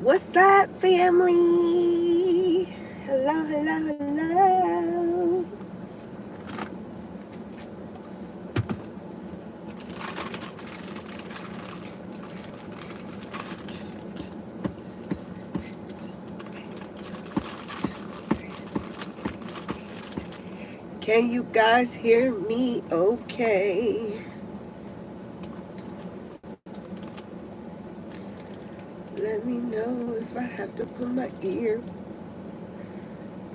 What's up, family? Hello, hello, hello. Can you guys hear me okay? Let me know if I have to put my ear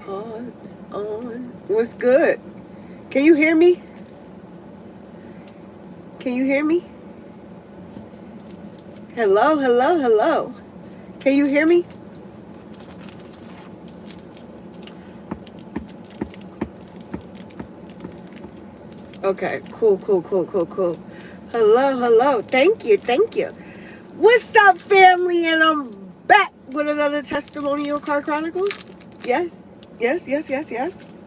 pods on. What's good? Can you hear me? Can you hear me? Hello, hello, hello. Can you hear me? Okay, cool, cool, cool, cool, cool. Hello, hello. Thank you, thank you. What's up, family? And I'm back with another Testimonial Car Chronicles. Yes, yes, yes, yes, yes.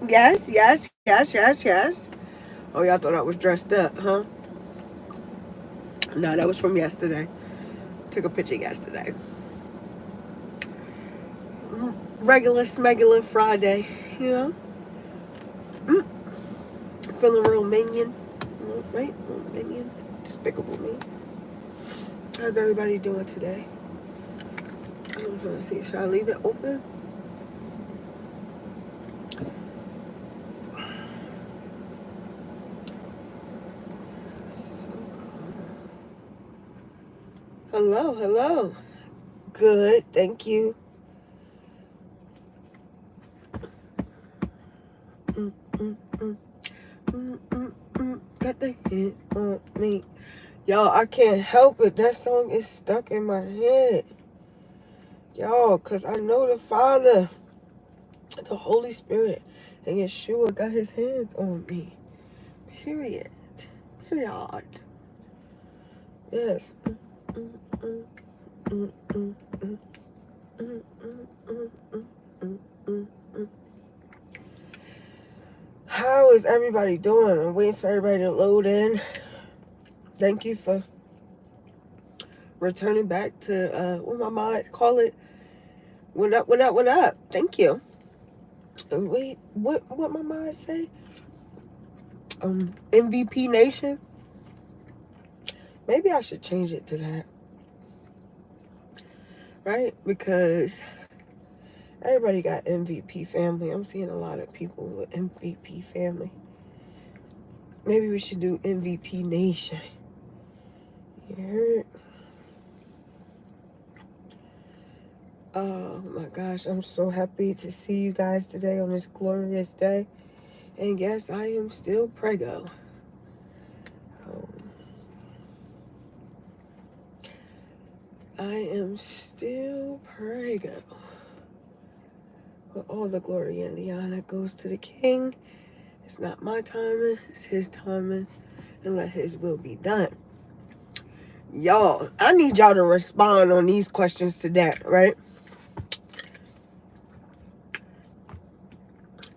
Yes, yes, yes, yes, yes. Oh, y'all thought I was dressed up, huh? No, that was from yesterday. Took a picture yesterday. Regular smegular Friday, you know? Mm, feeling real minion, right? Real minion. Despicable me. How's everybody doing today? I don't know. See, should I leave it open? So cool. Hello, hello. Good, thank you. Mm, mm, mm, got the hit on me. Y'all, I can't help it. That song is stuck in my head. Y'all, because I know the Father, the Holy Spirit, and Yeshua got his hands on me. Period. Period. Yes. Mm, mm, mm, mm, mm, mm, mm, mm, mm, mm, mm, mm. How is everybody doing? I'm waiting for everybody to load in. Thank you for returning back to what my mind call it. What up, what up, what up? Thank you. Wait, what my mind say? MVP Nation? Maybe I should change it to that. Right? Because everybody got MVP family. I'm seeing a lot of people with MVP family. Maybe we should do MVP Nation. You heard? Oh my gosh, I'm so happy to see you guys today on this glorious day. And yes, I am still preggo. Um, I am still prego. But all the glory and the honor goes to the King. It's not my timing, it's his timing. And let his will be done. Y'all, I need y'all to respond on these questions today, right?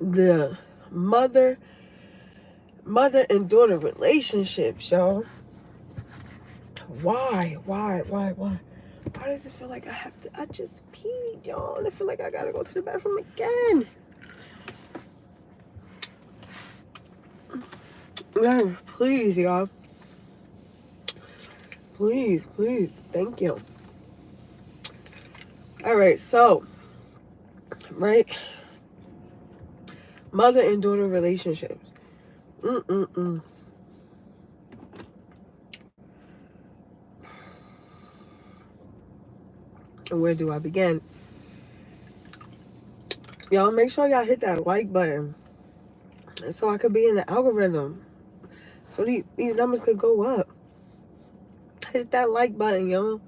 The mother and daughter relationships, y'all. Why? Why does it feel like I just peed, y'all, and I feel like I gotta go to the bathroom again? Man, please, y'all. Please, thank you. All right, so, right, mother and daughter relationships. And where do I begin? Y'all make sure y'all hit that like button so I could be in the algorithm. So these numbers could go up. Hit that like button, y'all.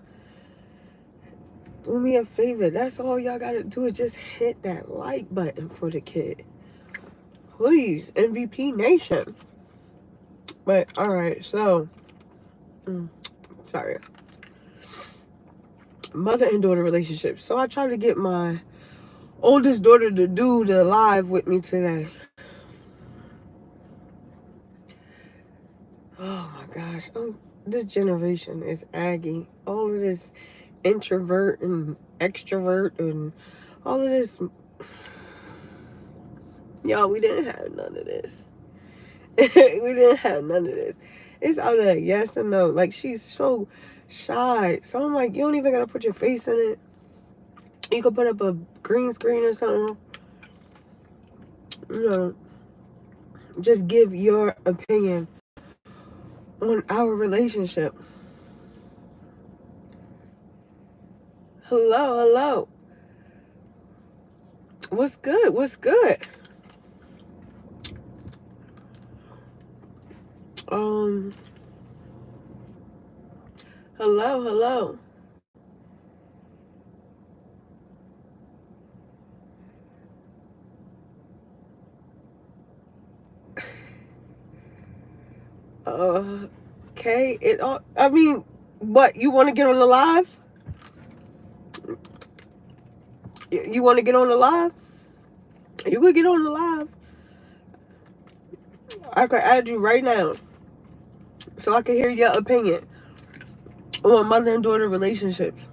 Do me a favor. That's all y'all gotta do is just hit that like button for the kid. Please, MVP Nation. But alright, so sorry. Mother and daughter relationships. So I tried to get my oldest daughter to do the live with me today. Oh my gosh. This generation is aggy. All of this introvert and extrovert and all of this. Y'all, we didn't have none of this. We didn't have none of this. It's either yes or no. Like, she's so shy. So I'm like, you don't even gotta put your face in it. You could put up a green screen or something. You know, just give your opinion on our relationship. Hello, hello. What's good? What's good? Hello, hello. Okay. It all. I mean, what, you want to get on the live? You want to get on the live? You could get on the live. I could add you right now, so I can hear your opinion on mother and daughter relationships.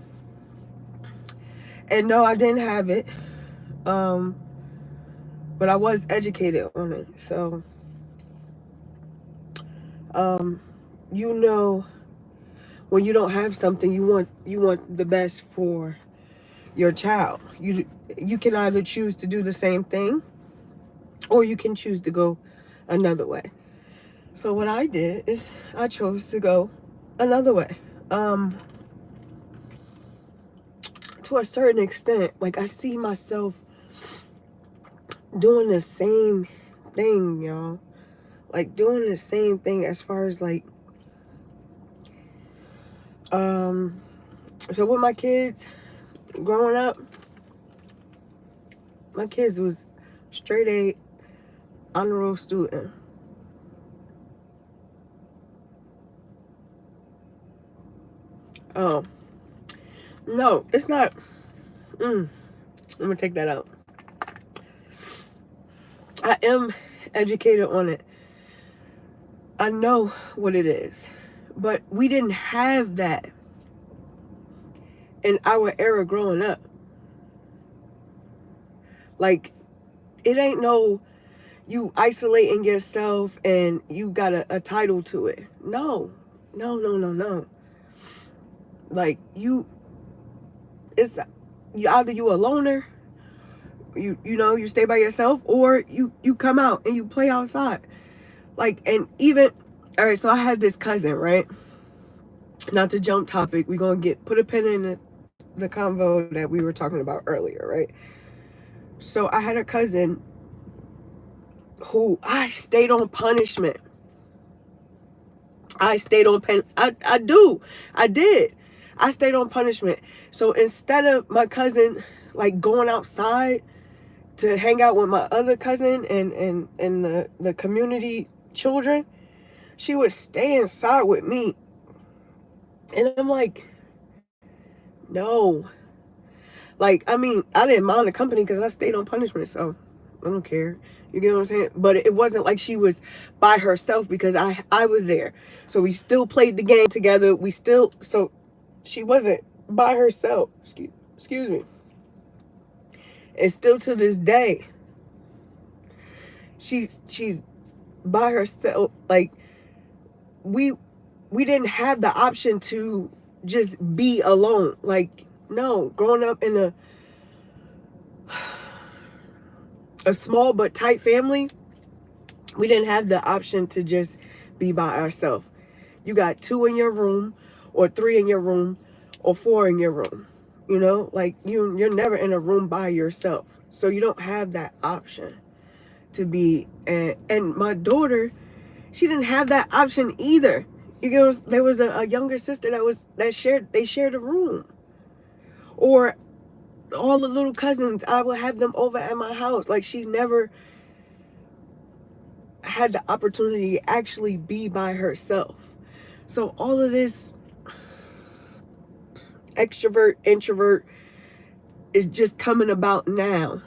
And no, I didn't have it, but I was educated on it. So, you know, when you don't have something, you want the best for your child. You can either choose to do the same thing, or you can choose to go another way. So what I did is I chose to go another way. To a certain extent, like, I see myself doing the same thing, y'all. Like, doing the same thing as far as like, so with my kids growing up, my kids was straight A, honor roll student. Oh, no, it's not. I'm gonna take that out. I am educated on it. I know what it is, but we didn't have that in our era growing up. Like, it ain't no you isolating yourself and you got a title to it. No. Like, it's either you a loner, you know, you stay by yourself, or you come out and you play outside. Like, and even, all right, so I had this cousin, right? Not to jump topic, we're gonna put a pin in the convo that we were talking about earlier, right? So I had a cousin who I stayed on punishment. I stayed on pen. I did. I stayed on punishment. So instead of my cousin like going outside to hang out with my other cousin and the community children, she would stay inside with me. And I'm like, no. Like, I mean, I didn't mind the company because I stayed on punishment, so I don't care. You get what I'm saying? But it wasn't like she was by herself because I was there. So we still played the game together. So she wasn't by herself. Excuse me. And still to this day, she's by herself. Like, we didn't have the option to just be alone. Like, no, growing up in a small but tight family, we didn't have the option to just be by ourselves. You got 2 in your room, or 3 in your room, or 4 in your room. You know, like, you're never in a room by yourself. So you don't have that option to be. And my daughter, she didn't have that option either. You know, there was a younger sister that shared a room. Or all the little cousins, I would have them over at my house. Like, she never had the opportunity to actually be by herself. So all of this extrovert, introvert is just coming about now.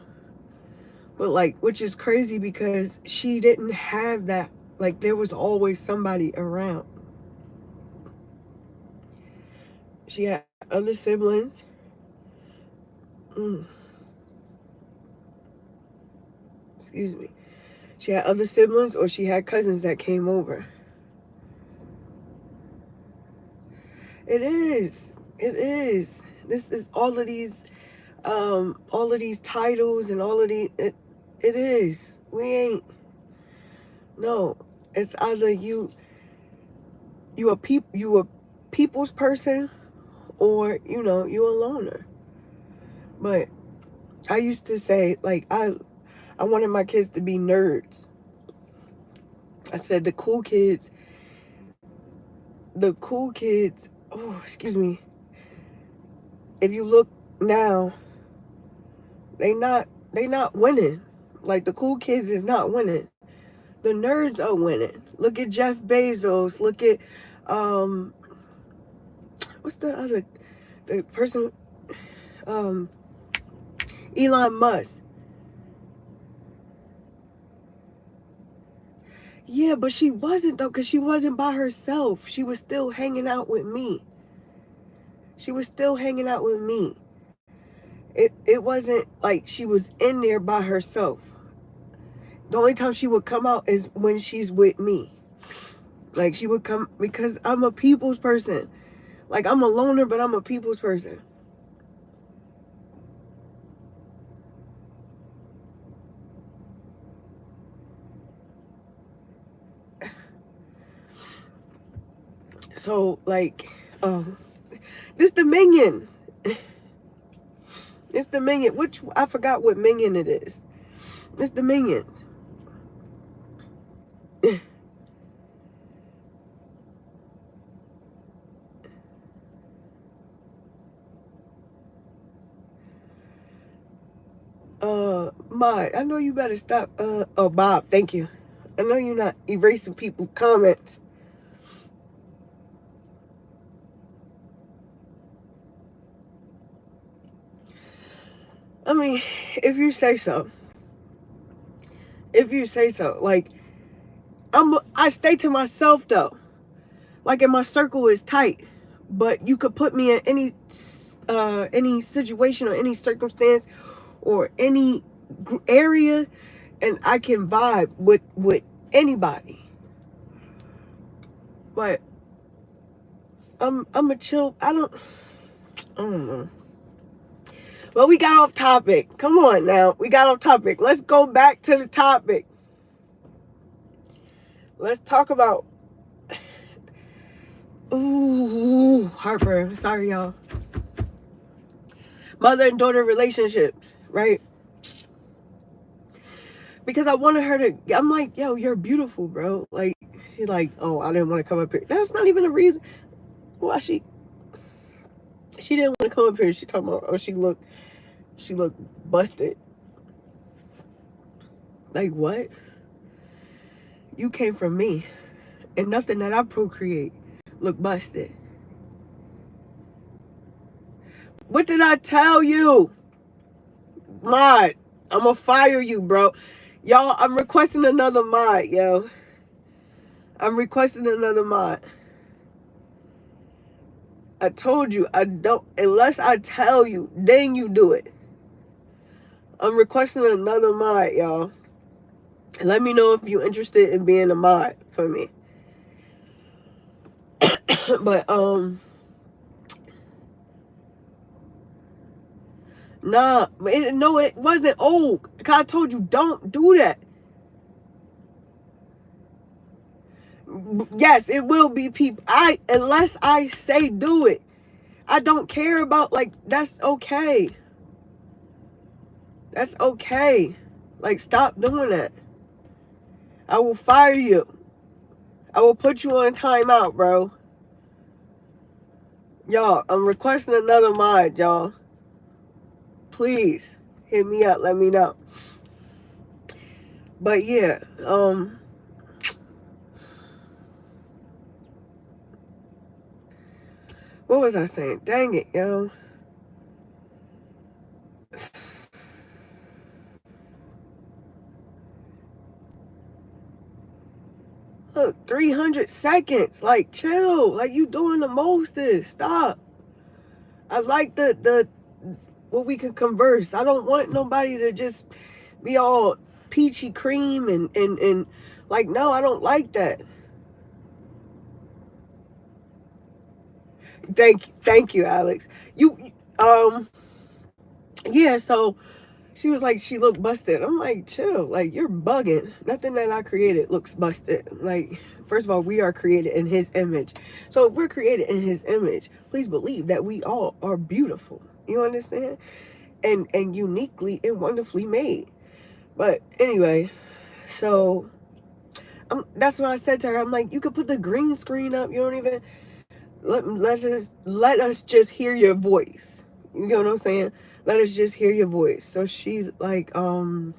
But like, which is crazy because she didn't have that. Like, there was always somebody around. She had other siblings. Excuse me. She had other siblings, or she had cousins that came over. It is. It is. This is all of these titles and all of these. It is. We ain't. No. It's either you a people's person, or you a loner. But I used to say, like, I wanted my kids to be nerds. I said the cool kids, oh, excuse me, if you look now, they not winning. Like, the cool kids is not winning. The nerds are winning. Look at Jeff Bezos. Look at what's the person, Elon Musk. Yeah, but she wasn't, though, because she wasn't by herself. She was still hanging out with me. It wasn't like she was in there by herself. The only time she would come out is when she's with me. Like, she would come because I'm a people's person. Like, I'm a loner, but I'm a people's person. So, like, this the Minion. It's the Minion. Which, I forgot what Minion it is. It's the Minions. Mod, I know you better stop. Oh, Bob, thank you. I know you're not erasing people's comments. I mean, if you say so. Like, I stay to myself, though. Like, and my circle is tight. But you could put me in any situation or any circumstance or any area, and I can vibe with anybody. But I'm a chill. I don't know. Well, we got off topic. Come on now. We got off topic. Let's go back to the topic. Let's talk about... Ooh, heartburn. Sorry, y'all. Mother and daughter relationships, right? Because I wanted her to... I'm like, yo, you're beautiful, bro. Like, she's like, oh, I didn't want to come up here. That's not even a reason why she didn't want to come up here. She talking about, oh, she looked busted. Like, what? You came from me, and nothing that I procreate look busted. What did I tell you? Mod, I'm gonna fire you, bro. Y'all, I'm requesting another mod, yo. I'm requesting another mod. I told you, I don't, unless I tell you, then you do it. I'm requesting another mod, y'all. Let me know if you're interested in being a mod for me. But, nah, no, it wasn't old. I told you, don't do that. Yes, it will be people. Unless I say do it. I don't care about, like, that's okay. That's okay. Like, stop doing that. I will fire you. I will put you on timeout, bro. Y'all, I'm requesting another mod, y'all. Please, hit me up. Let me know. But, yeah, what was I saying? Dang it, yo. Look, 300 seconds. Like, chill. Like, you doing the mostest. Stop. I like the where we could converse. I don't want nobody to just be all peachy cream and like, no, I don't like that. Thank you, Alex. Um yeah, so she was like, she looked busted. I'm like, chill, like, you're bugging. Nothing that I created looks busted. Like, first of all, we are created in his image. So if we're created in his image, please believe that we all are beautiful. You understand? And uniquely and wonderfully made. But anyway, so that's what I said to her. I'm like, you could put the green screen up. You don't even let us just hear your voice. You know what I'm saying? Let us just hear your voice. So she's like, no,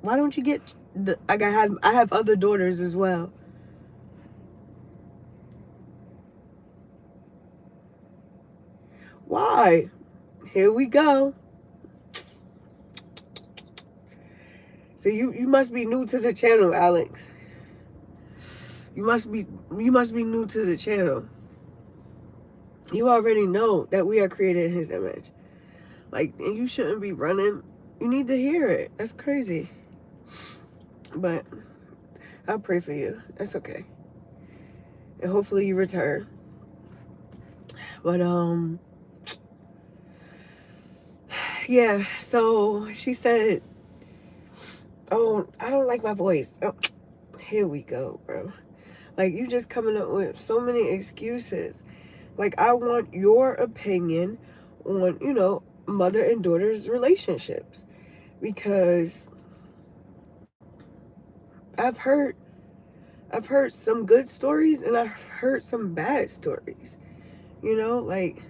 why don't you get I have other daughters as well. Why? Here we go. So you must be new to the channel, Alex. You must be new to the channel. You already know that we are created in his image. Like, and you shouldn't be running. You need to hear it. That's crazy. But I'll pray for you. That's okay. And hopefully you return. But yeah, so she said, oh, I don't like my voice. Oh, here we go, bro. Like, you just coming up with so many excuses. Like, I want your opinion on, mother and daughter's relationships. Because I've heard some good stories and I've heard some bad stories. Like,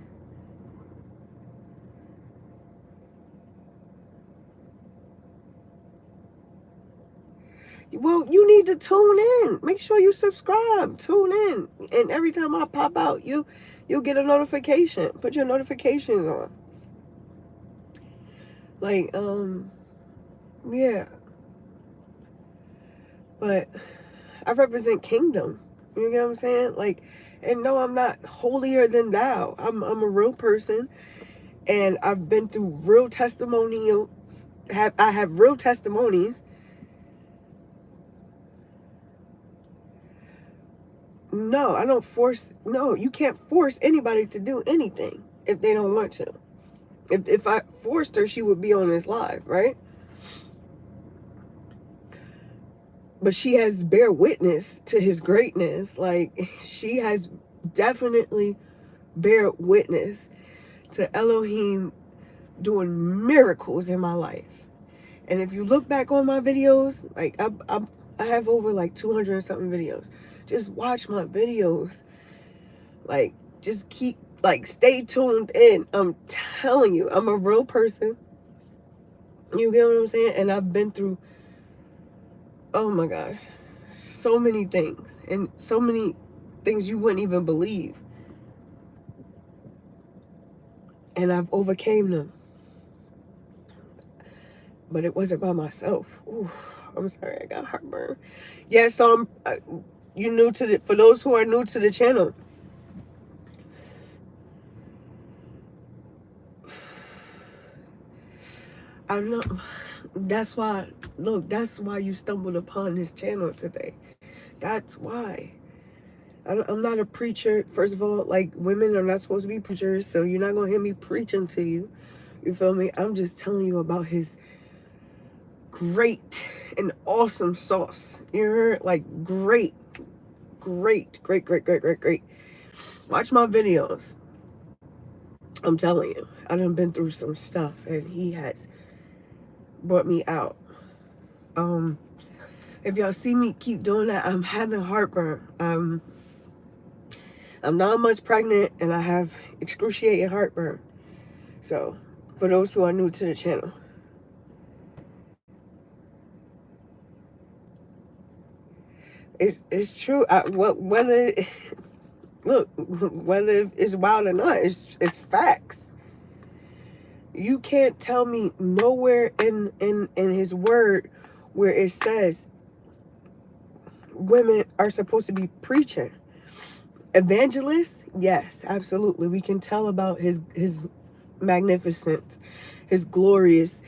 well, you need to tune in. Make sure you subscribe. Tune in. And every time I pop out, you'll get a notification. Put your notifications on. Like, yeah. But I represent kingdom. You know what I'm saying? Like, and no, I'm not holier than thou. I'm a real person, and I've been through real testimonials. I have real testimonies. No, I don't force. No, you can't force anybody to do anything if they don't want to. If I forced her, she would be on this live, right? But she has bear witness to his greatness. Like, she has definitely bear witness to Elohim doing miracles in my life. And if you look back on my videos, like, I have over like 200 and something videos. Just watch my videos. Like, just keep, like, stay tuned in. I'm telling you, I'm a real person. You get what I'm saying? And I've been through, oh my gosh, so many things. And so many things you wouldn't even believe. And I've overcame them. But it wasn't by myself. Ooh, I'm sorry, I got heartburn. Yeah, so for those who are new to the channel, I know, that's why you stumbled upon this channel today. That's why. I'm not a preacher. First of all, like, women are not supposed to be preachers, so you're not going to hear me preaching to you. You feel me? I'm just telling you about his great and awesome sauce. You heard? Like, great. Watch my videos. I'm telling you, I done been through some stuff, and he has brought me out. If y'all see me keep doing that, I'm having heartburn. I'm 9 months pregnant, and I have excruciating heartburn. So, for those who are new to the channel, it's true. Whether it's wild or not, it's facts. You can't tell me nowhere in his word where it says women are supposed to be preaching. Evangelist, yes, absolutely. We can tell about his magnificent, his glorious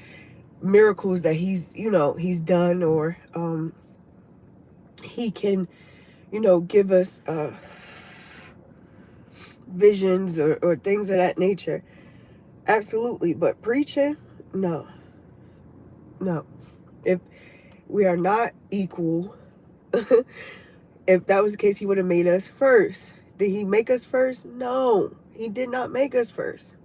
miracles that he's done, or he can, give us visions or things of that nature. Absolutely. But preaching, no, no. If we are not equal, if that was the case, he would have made us first. Did he make us first? No, he did not make us first.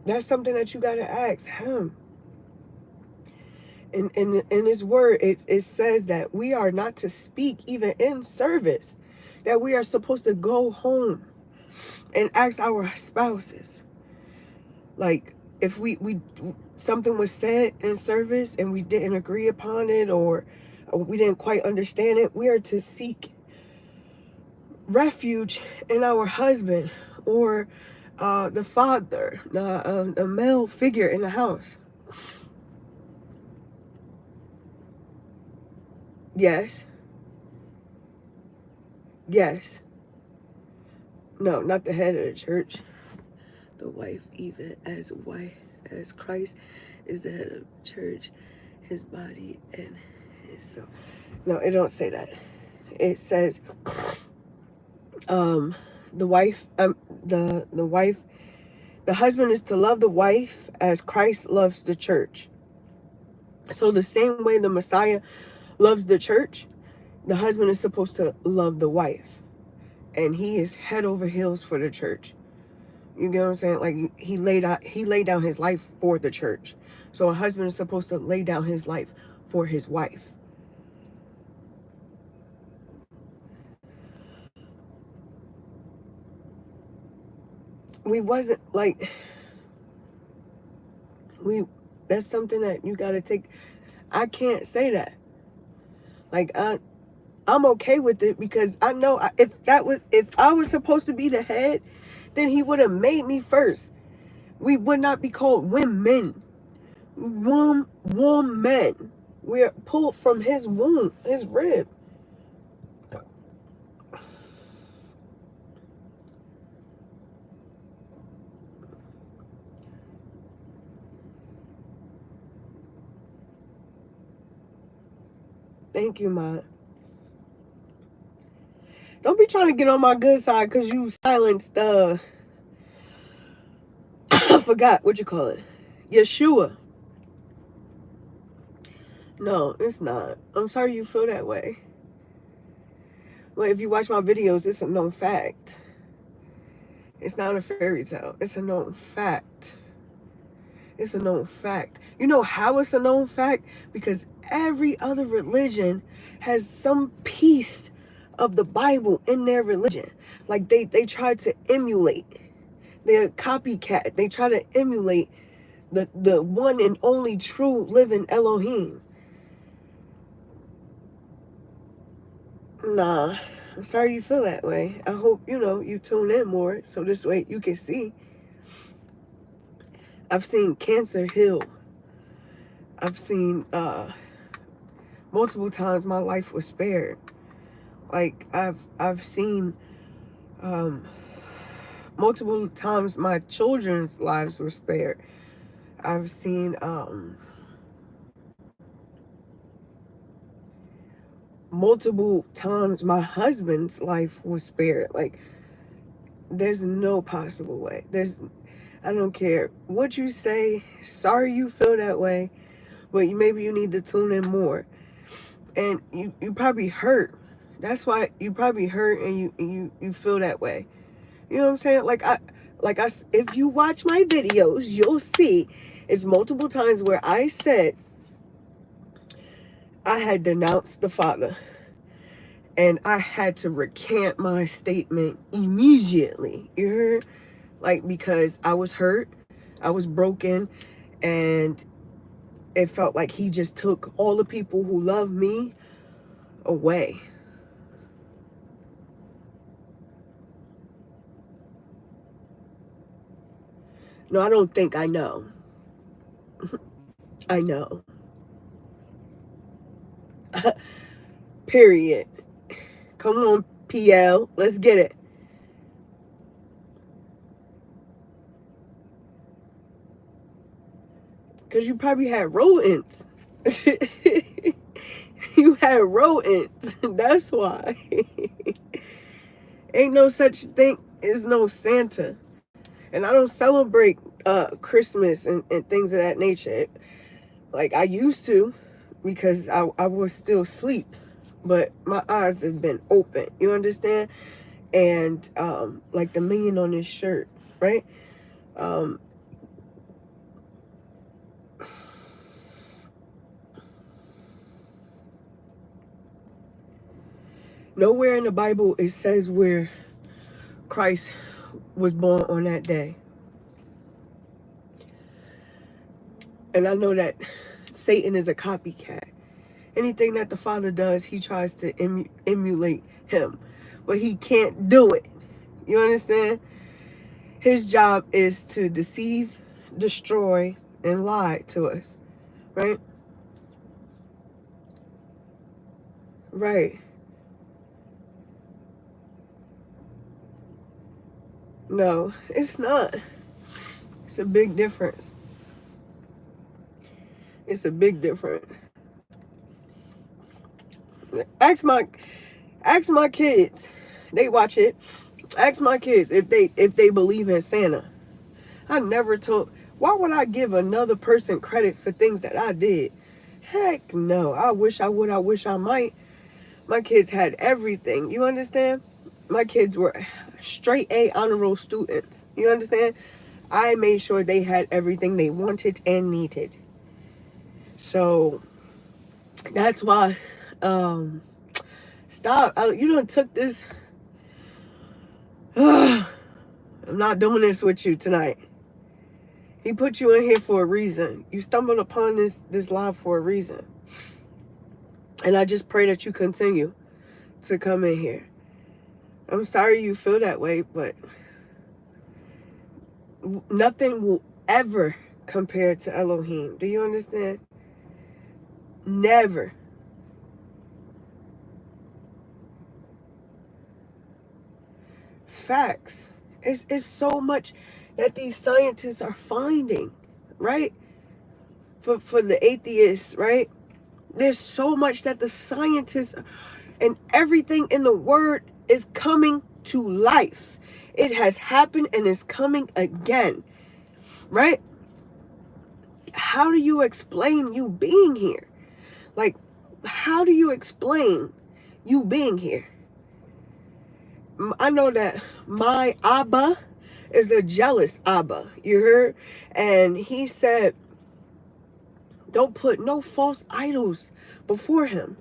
That's something that you got to ask him. In his word, it says that we are not to speak even in service, that we are supposed to go home and ask our spouses. Like, if we something was said in service and we didn't agree upon it, or we didn't quite understand it, we are to seek refuge in our husband, or the father, the male figure in the house. Yes. Yes. No, not the head of the church. The wife, even as Christ is the head of the church, his body and his soul. No, it don't say that. It says, the wife, the husband is to love the wife as Christ loves the church. So the same way the Messiah loves the church, the husband is supposed to love the wife, and he is head over heels for the church. You get what I'm saying? Like, he laid down his life for the church. So a husband is supposed to lay down his life for his wife. That's something that you got to take. I can't say that. Like, I'm okay with it, because I know if I was supposed to be the head, then he would have made me first. We would not be called women. Woman. We're pulled from his womb, his rib. Thank you, Ma. Don't be trying to get on my good side because you silenced I forgot what you call it. Yeshua. No, it's not. I'm sorry you feel that way. Well, if you watch my videos, it's a known fact. It's not a fairy tale. It's a known fact. It's a known fact. You know how it's a known fact? Because every other religion has some piece of the Bible in their religion. Like, they try to emulate. They're copycat. They try to emulate the one and only true living Elohim. Nah, I'm sorry you feel that way. I hope, you tune in more so this way you can see. I've seen cancer heal. I've seen multiple times my life was spared. Like, I've seen multiple times my children's lives were spared. I've seen multiple times my husband's life was spared. Like, there's no possible way. I don't care what you say. Sorry you feel that way, but maybe you need to tune in more. And you probably hurt. That's why you probably hurt, and you feel that way. You know what I'm saying? If you watch my videos, you'll see it's multiple times where I said I had denounced the Father, and I had to recant my statement immediately. You heard? Like, because I was hurt, I was broken, and it felt like he just took all the people who love me away. No, I don't think I know. I know. Period. Come on, PL, let's get it. Because you probably had rodents. You had rodents. That's why. Ain't no such thing as no Santa. And I don't celebrate Christmas and things of that nature. Like I used to, because I was still asleep. But my eyes have been open. You understand? And like the minion on his shirt, right? Nowhere in the Bible it says where Christ was born on that day. And I know that Satan is a copycat. Anything that the Father does, he tries to emulate him. But he can't do it. You understand? His job is to deceive, destroy, and lie to us. Right? Right. No, it's not. It's a big difference. It's a big difference. Ask my kids. They watch it. Ask my kids if they believe in Santa. I never told. Why would I give another person credit for things that I did? Heck no. I wish I would. I wish I might. My kids had everything. You understand? My kids were straight A honor roll students. You understand? I made sure they had everything they wanted and needed. So that's why. Stop. You done took this. I'm not doing this with you tonight. He put you in here for a reason. You stumbled upon this live for a reason. And I just pray that you continue to come in here. I'm sorry you feel that way, but nothing will ever compare to Elohim. Do you understand? Never. Facts. It's so much that these scientists are finding, right? For the atheists, right? There's so much that the scientists and everything in the word is coming to life. It has happened and is coming again, right? How do you explain you being here? Like, how do you explain you being here? I know that my Abba is a jealous Abba. You heard? And he said, don't put no false idols before him.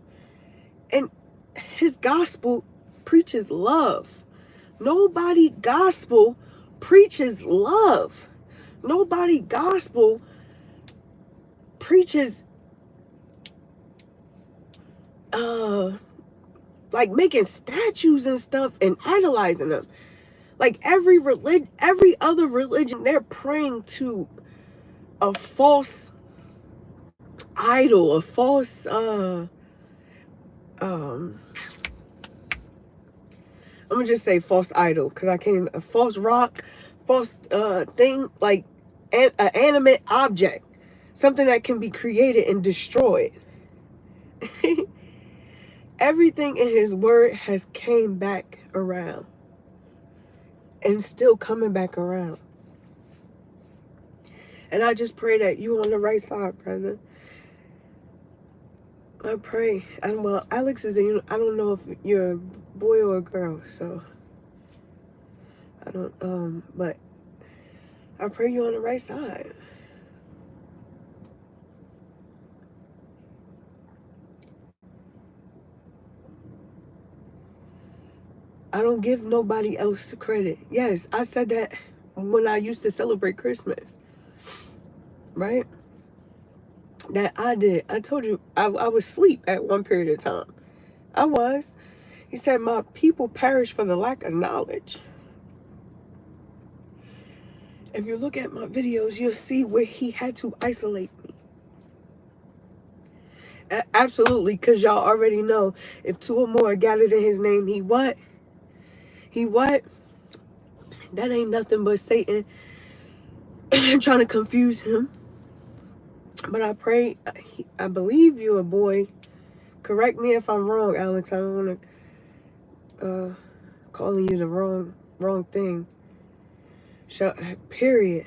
And his gospel preaches love. Nobody gospel preaches love. Nobody gospel preaches like making statues and stuff and idolizing them. Like every other religion, they're praying to a false idol, a false I'm gonna just say false idol because I can't even, a false rock, false thing, like an animate object, something that can be created and destroyed. Everything in his word has came back around and still coming back around. And I just pray that you on the right side, brother. I pray. And well, Alex is I don't know if you're a boy or a girl, so I don't but I pray you're on the right side. I don't give nobody else credit. Yes, I said that when I used to celebrate Christmas. Right? That I did. I told you I was asleep at one period of time. I was. He said, my people perish for the lack of knowledge. If you look at my videos, you'll see where he had to isolate me. Absolutely, because y'all already know if two or more are gathered in his name, he what? He what? That ain't nothing but Satan trying to confuse him. But I pray, I believe you a boy. Correct me if I'm wrong, Alex. I don't want to calling you the wrong thing. Period.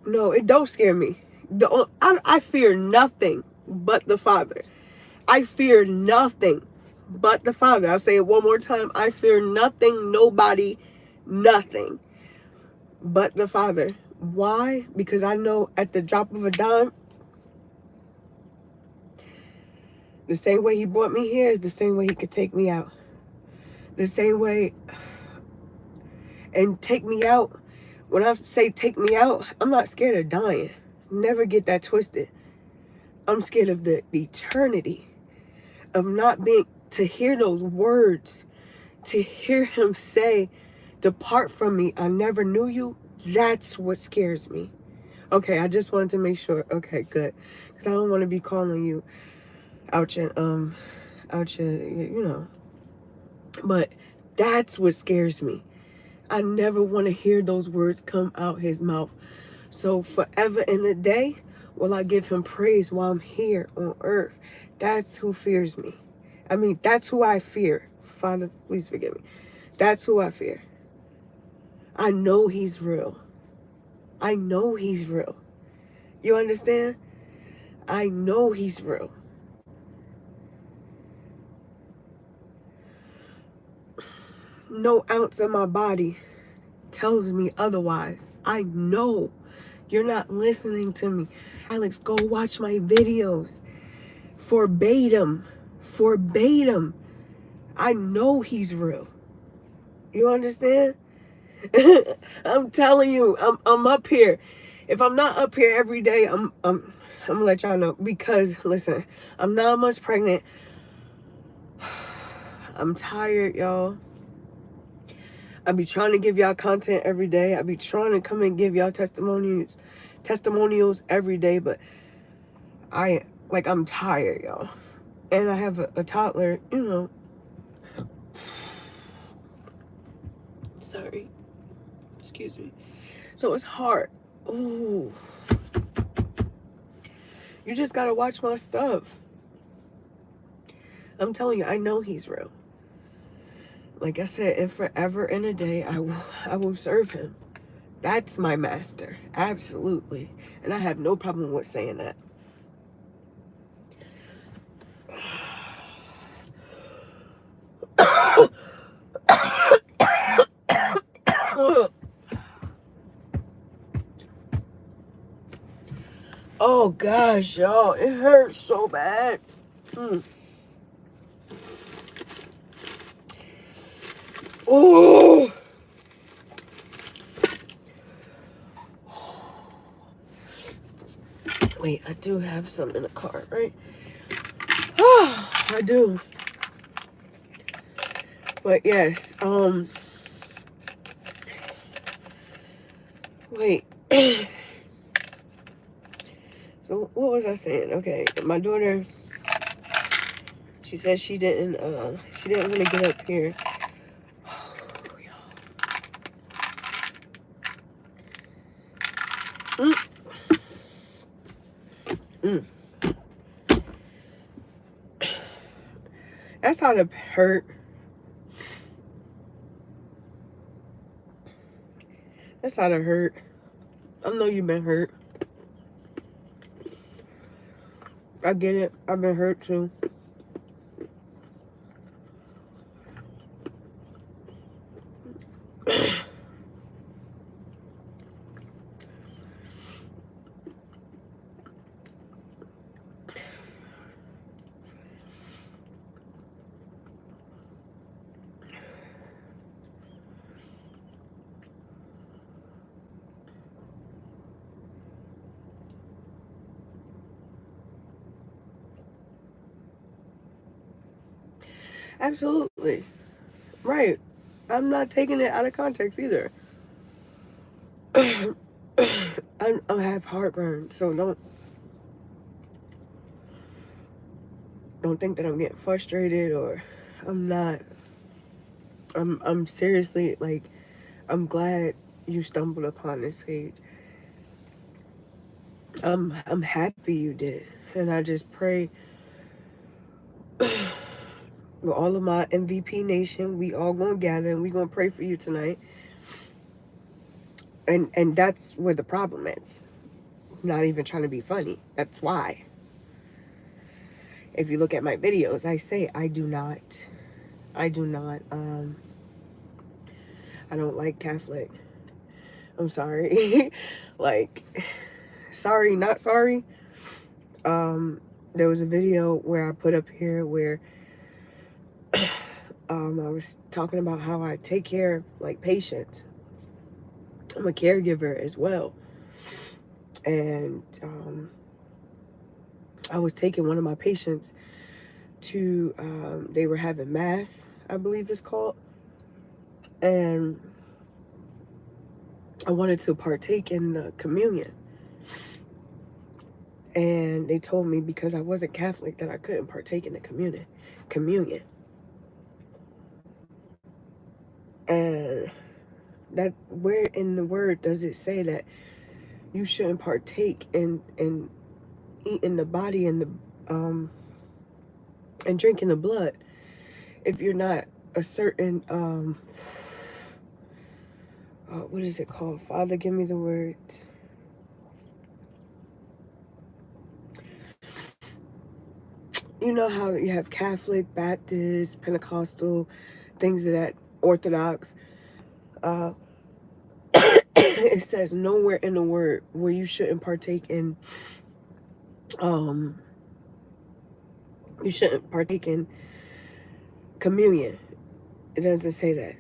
No, it don't scare me. I fear nothing but the Father. I fear nothing but the Father. I'll say it one more time. I fear nothing, nobody, nothing but the Father. Why? Because I know at the drop of a dime, the same way he brought me here is the same way he could take me out. The same way, and take me out. When I say take me out, I'm not scared of dying. Never get that twisted. I'm scared of the eternity of not being, to hear those words, to hear him say, depart from me, I never knew you. That's what scares me. Okay, I just wanted to make sure. Okay, good. Because I don't want to be calling you out your, you know. But that's what scares me. I never want to hear those words come out his mouth. So forever in a day, will I give him praise while I'm here on earth? That's who fears me. I mean, that's who I fear. Father, please forgive me. That's who I fear. I know he's real. I know he's real. You understand? I know he's real. No ounce of my body tells me otherwise. I know you're not listening to me. Alex, go watch my videos. Verbatim. Verbatim. I know he's real. You understand? I'm telling you, I'm up here. If I'm not up here every day, I'm gonna let y'all know. Because listen, I'm 9 months pregnant. I'm tired, y'all. I be trying to give y'all content every day. I be trying to come and give y'all testimonials every day, but I'm tired, y'all. And I have a toddler, you know. Sorry. Excuse me. So it's hard. Ooh. You just gotta watch my stuff. I'm telling you, I know he's real. Like I said, and forever and a day, I will serve him. That's my master. Absolutely. And I have no problem with saying that. Oh gosh, y'all, it hurts so bad. Oh. Wait, I do have some in the car, right? I do. But yes, wait. So what was I saying? Okay, my daughter, she said she didn't want to get up here. That's how to hurt. That's how to hurt. I know you've been hurt. I get it. I've been hurt too. Absolutely. Right. I'm not taking it out of context either. I I have heartburn, so don't think that I'm getting frustrated, or I'm not. I'm seriously, like, I'm glad you stumbled upon this page. I'm happy you did. And I just pray with all of my MVP nation, we all gonna gather and we gonna pray for you tonight. And that's where the problem is. I'm not even trying to be funny. That's why. If you look at my videos, I say I do not I don't like Catholic. I'm sorry. Like, sorry, not sorry. There was a video where I put up here where I was talking about how I take care of, like, patients. I'm a caregiver as well. And I was taking one of my patients to, they were having mass, I believe it's called. And I wanted to partake in the communion. And they told me because I wasn't Catholic that I couldn't partake in the communion. And that, where in the word does it say that you shouldn't partake in eating the body and the and drinking the blood if you're not a certain what is it called? Father, give me the word. You know how you have Catholic, Baptist, Pentecostal, things of that, Orthodox. It says nowhere in the word where you shouldn't partake in communion. It doesn't say that.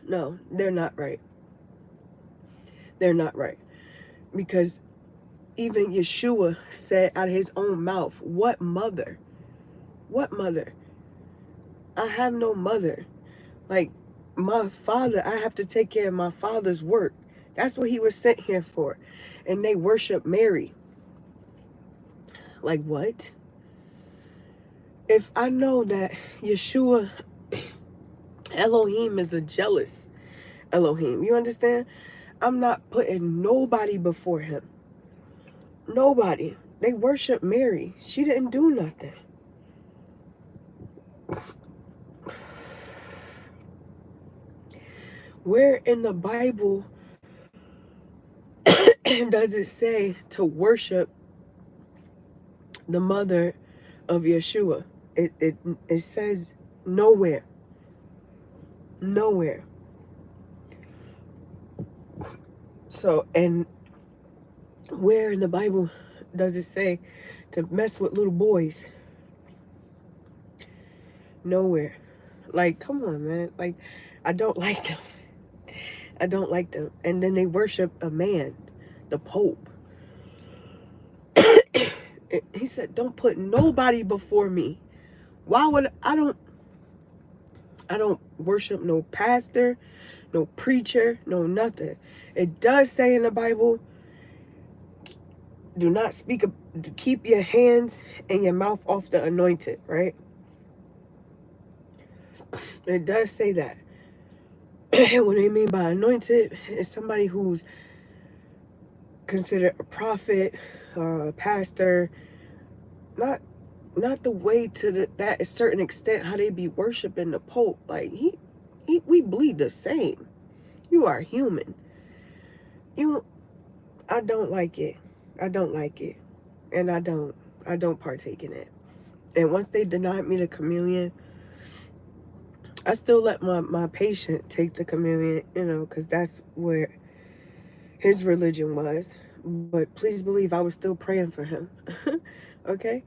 No, they're not right. They're not right. Because even Yeshua said out of his own mouth, what mother? What mother? I have no mother. Like, my father, I have to take care of my father's work. That's what he was sent here for. And they worship Mary. Like, what? If I know that Yeshua, Elohim, is a jealous Elohim, you understand? I'm not putting nobody before him. Nobody. They worship Mary. She didn't do nothing. Where in the Bible does it say to worship the mother of Yeshua? It says nowhere. Nowhere. So, and where in the Bible does it say to mess with little boys? Nowhere. Like, come on, man. Like, I don't like them. I don't like them. And then they worship a man, the Pope. He said, don't put nobody before me. Why would I don't worship no pastor, no preacher, no nothing. It does say in the Bible, do not speak, keep your hands and your mouth off the anointed, right? It does say that. What they mean by anointed is somebody who's considered a prophet, a pastor, not the way to that a certain extent how they be worshiping the Pope. Like, we bleed the same. You are human. I don't like it. I don't like it. And I don't partake in it. And once they denied me the communion, I still let my patient take the communion, because that's where his religion was. But please believe I was still praying for him. Okay?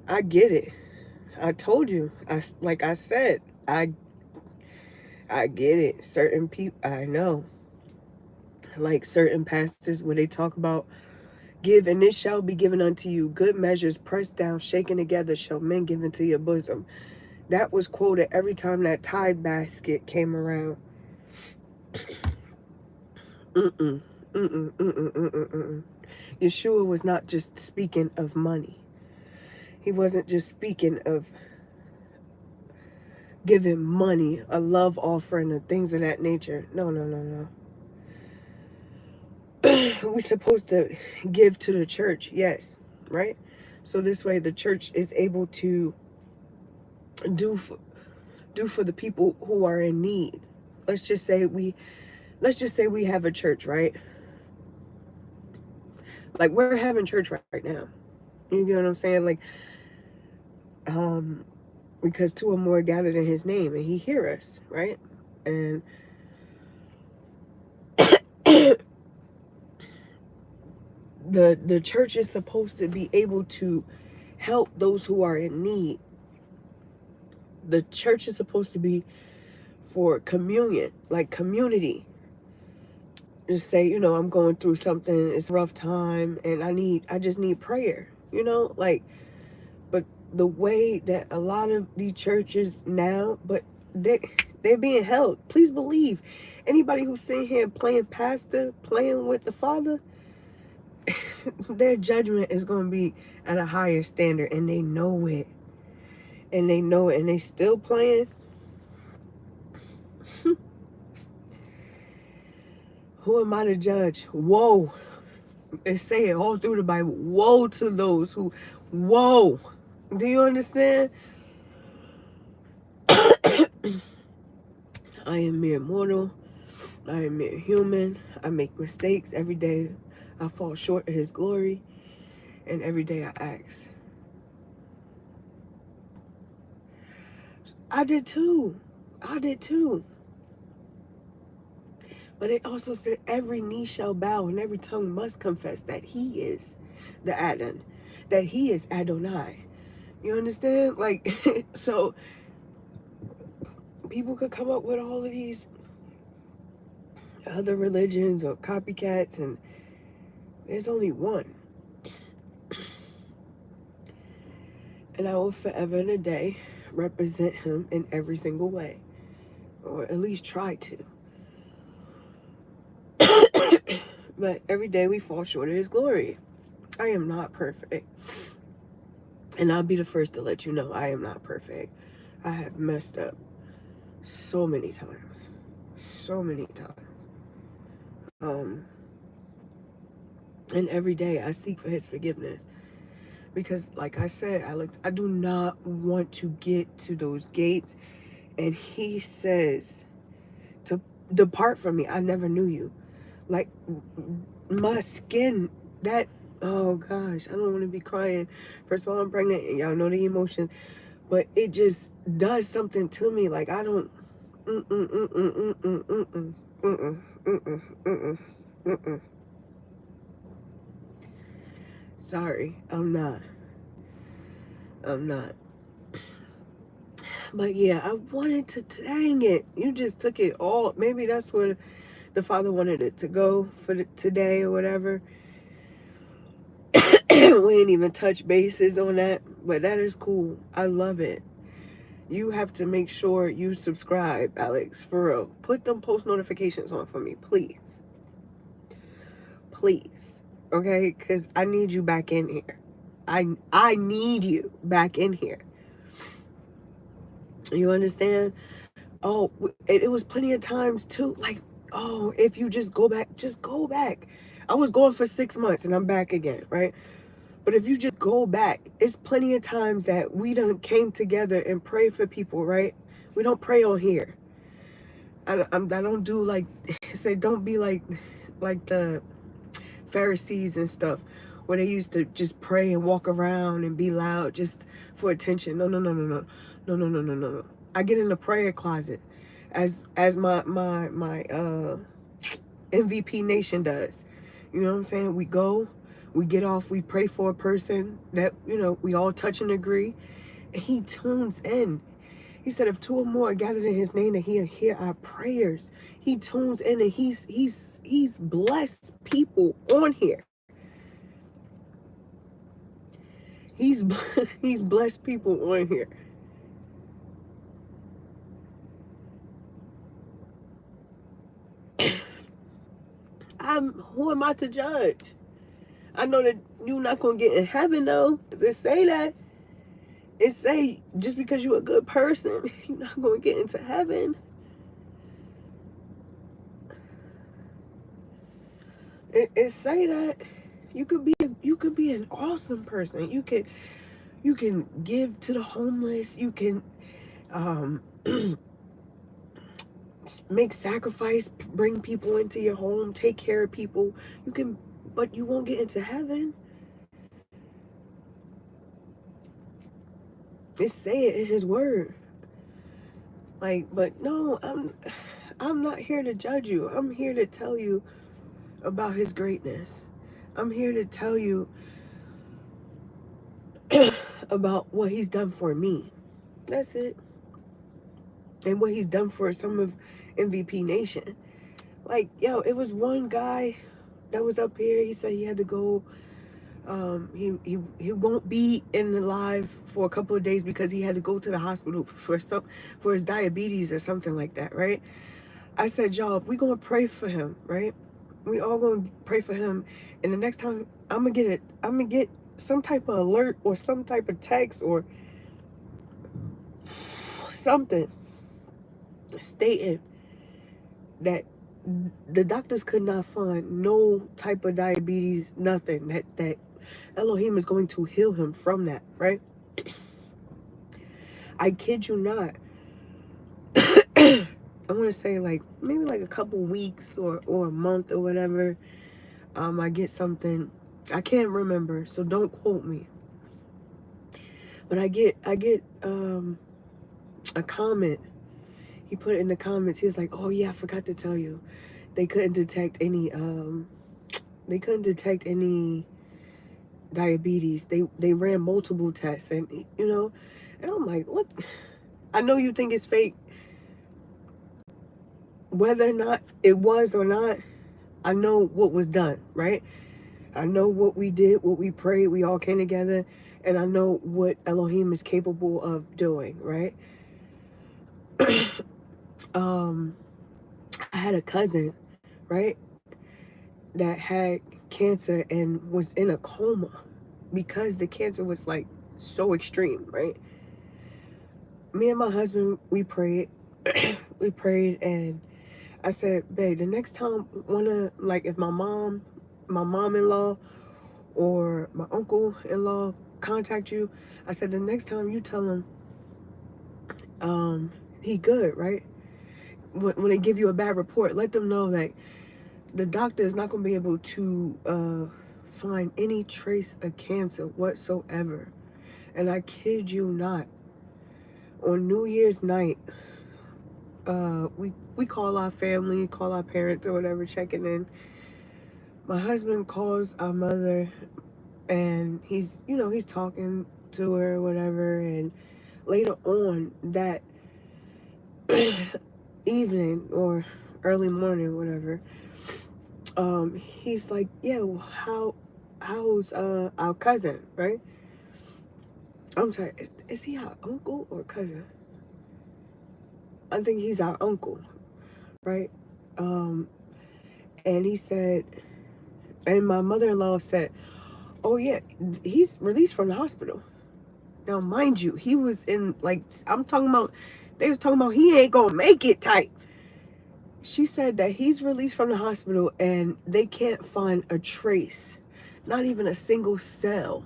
I get it. I told you. Like I said, I get it. Certain people, I know. Like certain pastors, when they talk about Give, and it shall be given unto you. Good measures, pressed down, shaken together, shall men give into your bosom. That was quoted every time that tithe basket came around. Yeshua was not just speaking of money. He wasn't just speaking of giving money, a love offering, and things of that nature. No. We're supposed to give to the church, yes, right? So this way the church is able to do for the people who are in need. Let's just say we have a church, right? Like we're having church right now. You get what I'm saying? Like, because two or more are gathered in his name and he hear us, right? And the church is supposed to be able to help those who are in need. The church is supposed to be for communion, like community. Just say, I'm going through something, it's a rough time, and I just need prayer, like, but the way that a lot of the churches now, but they're being held. Please believe, anybody who's sitting here playing pastor, playing with the Father, their judgment is going to be at a higher standard, and they know it. And they still playing. Who am I to judge? Woe. They say it all through the Bible. Woe to those who, woe. Do you understand? I am mere mortal. I am mere human. I make mistakes every day. I fall short of his glory. And every day I ask. I did too. But it also said every knee shall bow and every tongue must confess that he is the Adon, that he is Adonai. You understand? Like, so people could come up with all of these other religions or copycats, and there's only one. And I will forever and a day represent him in every single way, or at least try to. But every day we fall short of his glory. I am not perfect. And I'll be the first to let you know I am not perfect. I have messed up so many times. And every day I seek for his forgiveness. Because like I said, Alex, I do not want to get to those gates. And he says to depart from me. I never knew you. Like my skin, that, oh gosh, I don't want to be crying. First of all, I'm pregnant and y'all know the emotion. But it just does something to me. Like I don't, Sorry, I'm not. But yeah, I wanted to, dang it. You just took it all. Maybe that's where the Father wanted it to go for today or whatever. We ain't even touch bases on that, but that is cool. I love it. You have to make sure you subscribe, Alex, for real. Put them post notifications on for me, please. Please. Okay? Because I need you back in here. I need you back in here. You understand? Oh, it was plenty of times too. Like, oh, if you just go back, just go back. I was going for 6 months and I'm back again, right? But if you just go back, it's plenty of times that we done came together and prayed for people, right? We don't pray on here. I don't do like, say, don't be like the Pharisees and stuff, where they used to just pray and walk around and be loud just for attention. No. I get in the prayer closet, as my MVP Nation does. You know what I'm saying? We go, we get off, we pray for a person that, we all touch and agree, and he tunes in. He said, if two or more are gathered in his name, that he'll hear our prayers. He tunes in and he's blessed people on here. He's he's blessed people on here. Who am I to judge? I know that you're not gonna get in heaven though. Does it say that? It say just because you're a good person, you're not gonna get into heaven. It say that you could be an awesome person. You can give to the homeless. You can um, make sacrifice, bring people into your home, take care of people. You can, but you won't get into heaven. It say it in His word. Like, but no, I'm not here to judge you. I'm here to tell you about His greatness. I'm here to tell you about what He's done for me. That's it. And what He's done for some of MVP Nation. Like, yo, it was one guy that was up here. He said he had to go. He won't be in the live for a couple of days because he had to go to the hospital for his diabetes or something like that, right? I said, y'all, we gonna pray for him, right? We all gonna pray for him, and the next time I'm gonna get some type of alert or some type of text or something stating that the doctors could not find no type of diabetes, nothing, that Elohim is going to heal him from that, right? I kid you not. I want to say like maybe like a couple weeks or a month or whatever. I get something. I can't remember, so don't quote me. But I get a comment. He put it in the comments. He was like, "Oh yeah, I forgot to tell you, they couldn't detect any diabetes. They ran multiple tests, and and I'm like, look, I know you think it's fake. Whether or not it was or not, I know what was done, right? I know what we did, what we prayed, we all came together, and I know what Elohim is capable of doing, right? I had a cousin, right, that had cancer and was in a coma because the cancer was like so extreme, right? Me and my husband, we prayed, we prayed, and I said, babe, the next time if my mom-in-law or my uncle-in-law contact you, I said, the next time you tell him he good, right? When they give you a bad report, let them know that the doctor is not going to be able to find any trace of cancer whatsoever. And I kid you not, on New Year's night, we call our family, call our parents or whatever, checking in. My husband calls our mother, and he's talking to her or whatever, and later on that evening or early morning, whatever, he's like, yeah, well, how's our cousin, right? I'm sorry, is he our uncle or cousin? I think he's our uncle, right? And he said, and my mother-in-law said, oh yeah, he's released from the hospital. Now, mind you, he was in, like, they were talking about he ain't gonna make it type. She said that he's released from the hospital and they can't find a trace, not even a single cell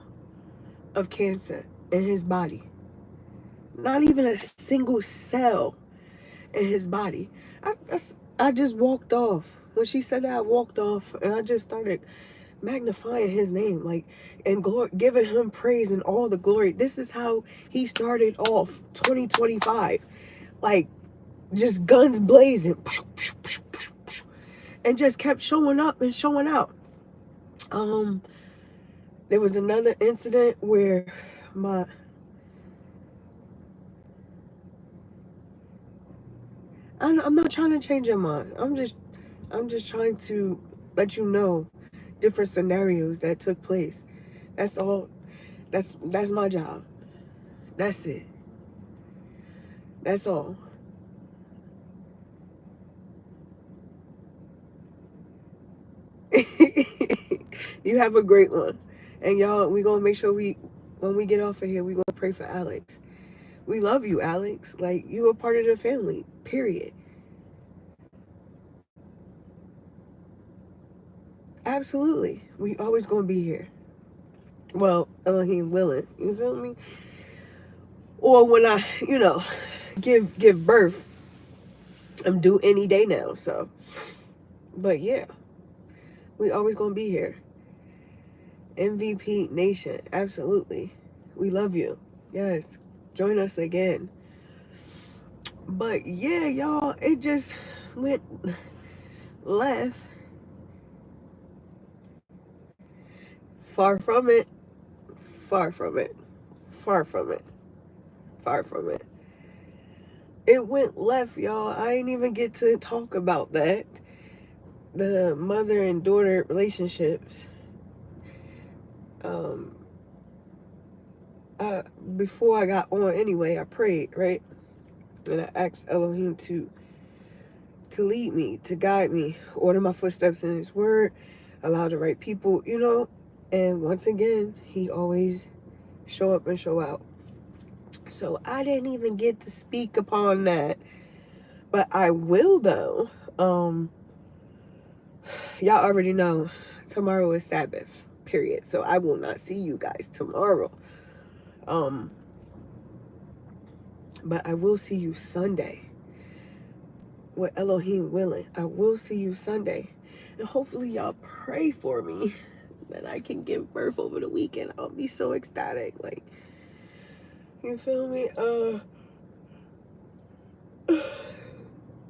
of cancer in his body. Not even a single cell in his body. I just walked off. When she said that, I walked off and I just started magnifying his name, like, and giving him praise and all the glory. This is how he started off 2025, like, just guns blazing, and just kept showing up and showing out. There was another incident where I'm not trying to change your mind. I'm just trying to let you know different scenarios that took place. That's all. That's my job. That's it. That's all. You have a great one. And y'all, we gonna make sure when we get off of here, we gonna pray for Alex. We love you, Alex. Like, you are part of the family, period. Absolutely. We always gonna be here. Well, Elohim willing. You feel me? Or when I, give birth, I'm due any day now. So, but yeah, we always gonna be here. MVP Nation, absolutely. We love you. Yes, join us again. But yeah, y'all, it just went left. Far from it. Far from it. Far from it. Far from it. It went left, y'all. I ain't even get to talk about that. The mother and daughter relationships. Um, Before I got on anyway, I prayed, right? And I asked Elohim to lead me, to guide me, order my footsteps in his word, allow the right people, and once again, he always show up and show out. So I didn't even get to speak upon that, but I will though. Y'all already know tomorrow is Sabbath, period. So I will not see you guys tomorrow. But I will see you Sunday. With Elohim willing, I will see you Sunday. And hopefully y'all pray for me that I can give birth over the weekend. I'll be so ecstatic. Like, you feel me?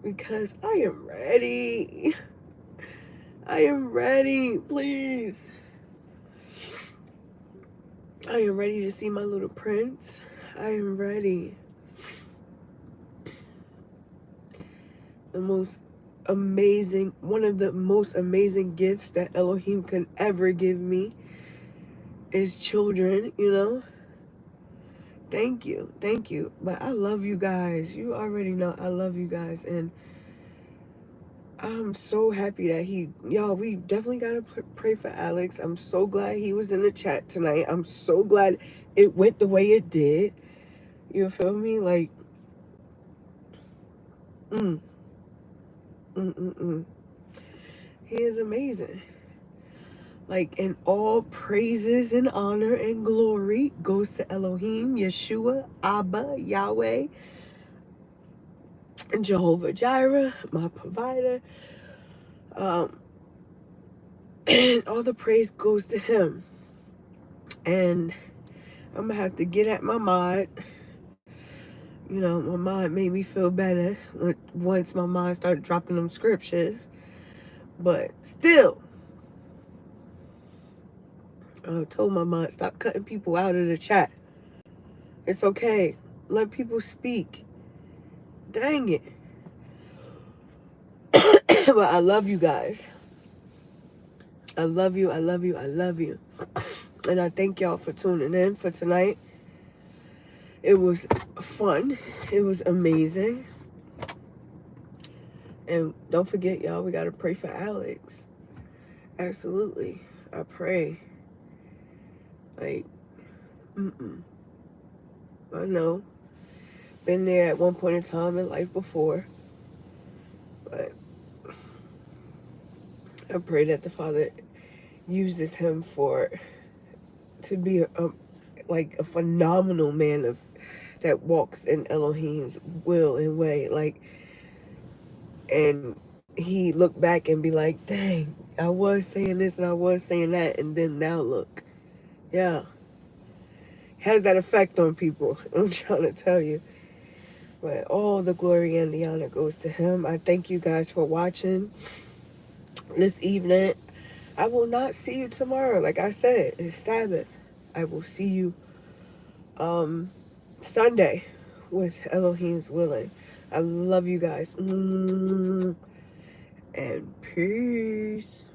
Because I am ready. I am ready, please. I am ready to see my little prince. I am ready. One of the most amazing gifts that Elohim can ever give me is children, Thank you. But I love you guys. You already know I love you guys. And I'm so happy that we definitely got to pray for Alex. I'm so glad he was in the chat tonight. I'm so glad it went the way it did. You feel me? Like, mm, mm, mm, mm. He is amazing. Like, and all praises and honor and glory goes to Elohim, Yeshua, Abba, Yahweh, and Jehovah Jireh, my provider. And all the praise goes to him. And I'm gonna have to get at my mod. My mod made me feel better once my mod started dropping them scriptures. But still, I told my mod, stop cutting people out of the chat. It's okay. Let people speak. Dang it. But I love you guys. I love you. And I thank y'all for tuning in for tonight. It was fun. It was amazing. And don't forget, y'all, we got to pray for Alex. Absolutely. I pray. Like, I know. Been there at one point in time in life before. But I pray that the Father uses him to be a phenomenal man that walks in Elohim's will and way. Like, and he look back and be like, dang, I was saying this and I was saying that, and then now look. Yeah. Has that effect on people. I'm trying to tell you. But all the glory and the honor goes to him. I thank you guys for watching this evening. I will not see you tomorrow. Like I said, it's Sabbath. I will see you Sunday with Elohim's willing. I love you guys. And peace.